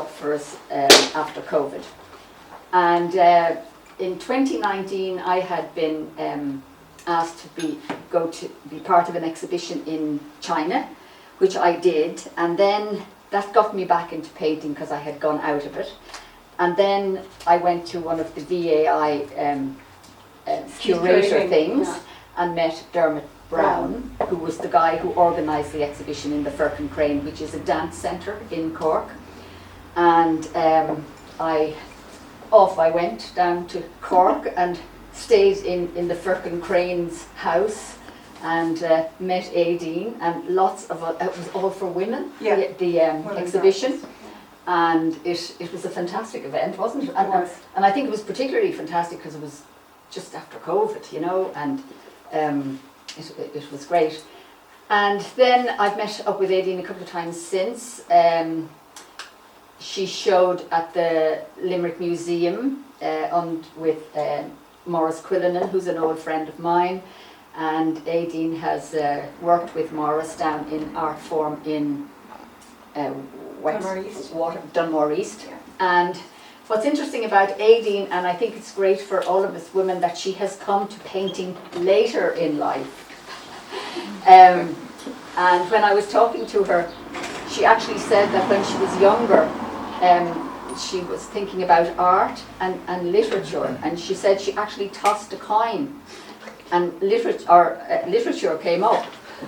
up for us after COVID. And in 2019, I had been asked to be part of an exhibition in China, which I did, and then that got me back into painting because I had gone out of it. And then I went to one of the VAI curator things and met Dermot Brown, who was the guy who organised the exhibition in the Firkin Crane, which is a dance centre in Cork. And off I went down to Cork and stayed in the Firkin Crane's house and met Éadaoin, and lots of it was all for women, the exhibition. And it was a fantastic event, wasn't it? And I think it was particularly fantastic because it was just after COVID, you know, and it was great. And then I've met up with Éadaoin a couple of times since. She showed at the Limerick Museum with Maurice Quillinan, who's an old friend of mine, and Éadaoin has worked with Maurice down in art form in Dunmore East. Yeah. And what's interesting about Éadaoin, and I think it's great for all of us women, that she has come to painting later in life. And when I was talking to her, she actually said that when she was younger, she was thinking about art and literature, and she said she actually tossed a coin and literature came up.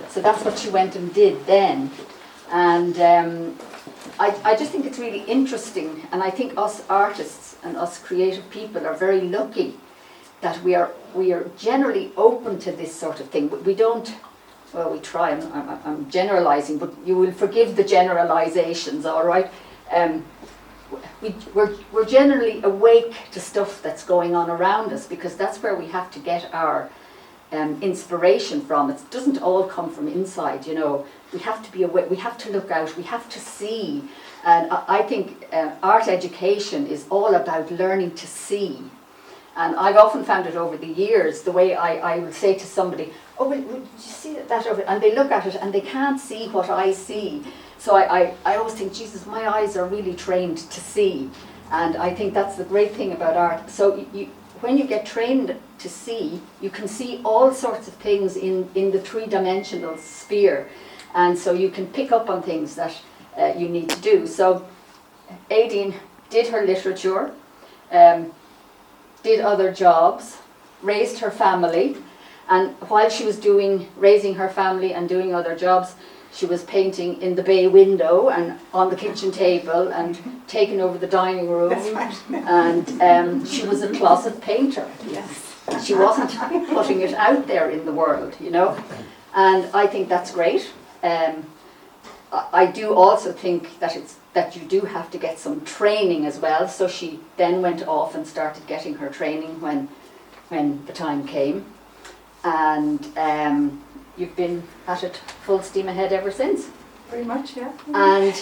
So that's what she went and did then. And I just think it's really interesting, and I think us artists and us creative people are very lucky that we are generally open to this sort of thing. We don't, well, we try, I'm generalising, but you will forgive the generalisations, all right? We're generally awake to stuff that's going on around us, because that's where we have to get our inspiration from. It doesn't all come from inside, you know. We have to be aware, we have to look out, we have to see. And I think art education is all about learning to see. And I've often found it over the years, the way I would say to somebody, oh, well, did you see that over? And they look at it and they can't see what I see. So I always think, Jesus, my eyes are really trained to see. And I think that's the great thing about art. So when you get trained to see, you can see all sorts of things in the three-dimensional sphere. And so you can pick up on things that you need to do. So Éadaoin did her literature, did other jobs, raised her family, and while she was raising her family and doing other jobs, she was painting in the bay window and on the kitchen table and taking over the dining room. And she was a closet painter. Yes. She wasn't putting it out there in the world, you know. And I think that's great. I do also think that you do have to get some training as well. So she then went off and started getting her training when the time came. And you've been at it full steam ahead ever since. Pretty much, yeah. And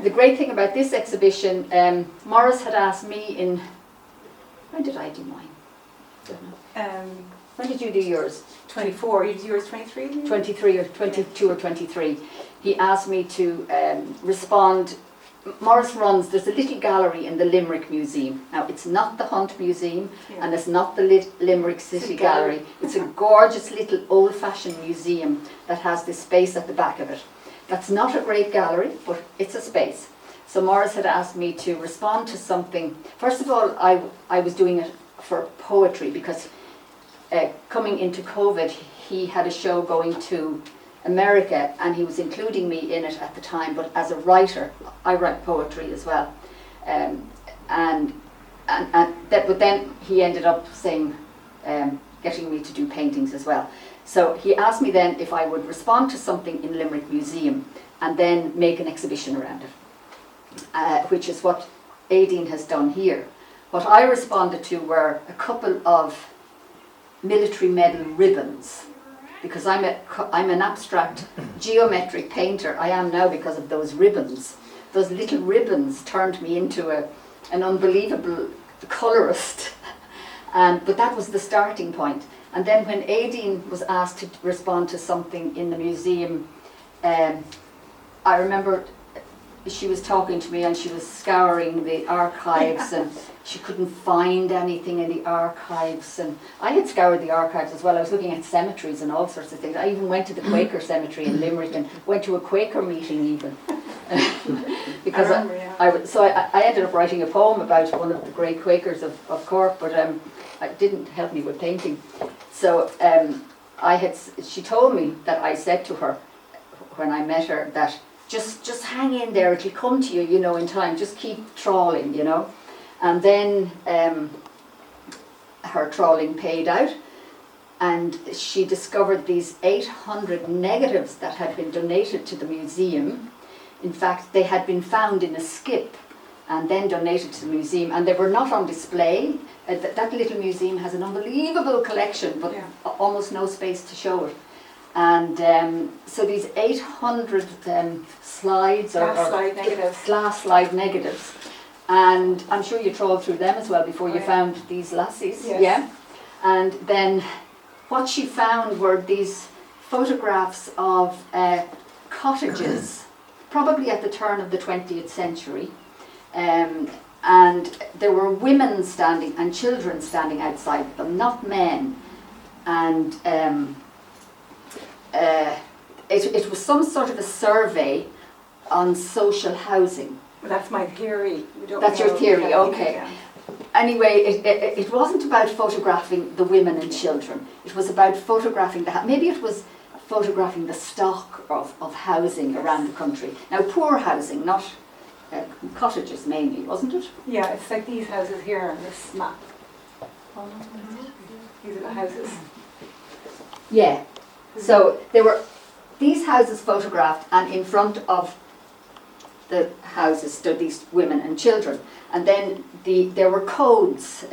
the great thing about this exhibition, Maurice had asked me when did I do mine? Don't know. When did you do yours? 24. You did yours 23? 23 or 22 or 23. He asked me to respond. Maurice runs, there's a little gallery in the Limerick Museum. Now, it's not the Hunt Museum, and it's not the Limerick City Gallery. It's a gorgeous little old-fashioned museum that has this space at the back of it. That's not a great gallery, but it's a space. So Maurice had asked me to respond to something. First of all, I was doing it for poetry, because coming into COVID, he had a show going to America, and he was including me in it at the time. But as a writer, I write poetry as well, but then he ended up saying, getting me to do paintings as well. So he asked me then if I would respond to something in Limerick Museum and then make an exhibition around it, which is what Éadaoin has done here. What I responded to were a couple of military medal ribbons, because I'm an abstract geometric painter. I am now because of those ribbons. Those little ribbons turned me into an unbelievable colorist. But that was the starting point. And then when Éadaoin was asked to respond to something in the museum, I remember she was talking to me and she was scouring the archives and she couldn't find anything in the archives, and I had scoured the archives as well. I was looking at cemeteries and all sorts of things. I even went to the Quaker cemetery in Limerick and went to a Quaker meeting even. Because I ended up writing a poem about one of the great Quakers of Cork, but it didn't help me with painting. So she told me that I said to her when I met her that just hang in there, it'll come to you, you know, in time, just keep trawling, you know. And then her trawling paid out, and she discovered these 800 negatives that had been donated to the museum. In fact, they had been found in a skip and then donated to the museum, and they were not on display. That little museum has an unbelievable collection, but almost no space to show it. And so these 800 slides glass slide negatives, and I'm sure you trawled through them as well before you found these lassies. Yes. Yeah. And then what she found were these photographs of cottages, probably at the turn of the 20th century. And there were women standing and children standing outside them, not men. And it was some sort of a survey on social housing. Well, that's my theory. That's your theory, okay. Anyway, it wasn't about photographing the women and children. It was about photographing maybe it was photographing the stock of housing around the country. Now, poor housing, not cottages mainly, wasn't it? Yeah, it's like these houses here on this map. These are the houses. Yeah. So there were these houses photographed, and in front of the houses stood these women and children. And then there were codes.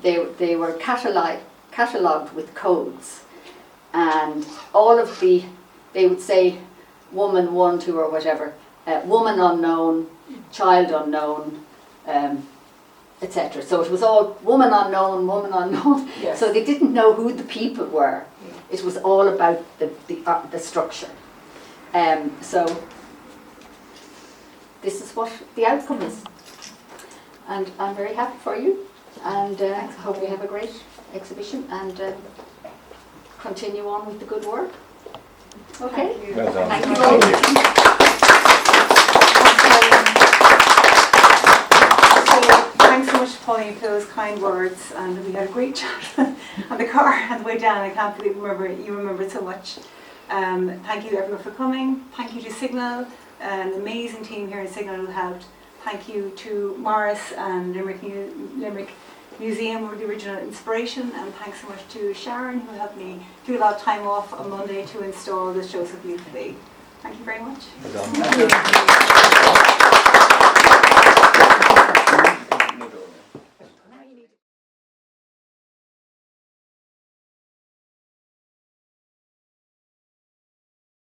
They were catalogued with codes, and all of they would say woman 1, 2 or whatever, woman unknown, child unknown, etc. So it was all woman unknown, woman unknown. Yes. So they didn't know who the people were. It was all about the structure. So this is what the outcome is. And I'm very happy for you, and I hope you have a great exhibition and continue on with the good work. Okay? Thank you. Well done. Thank you very much. Thanks so much, Pauline, for those kind words, and we had a great chat on the car on the way down. I can't believe you remembered so much. Thank you to everyone for coming. Thank you to Signal, an amazing team here in Signal who helped. Thank you to Morris and Limerick Museum for the original inspiration, and thanks so much to Sharon who helped me do a lot of time off on Monday to install the show so beautifully. Thank you very much. Well done.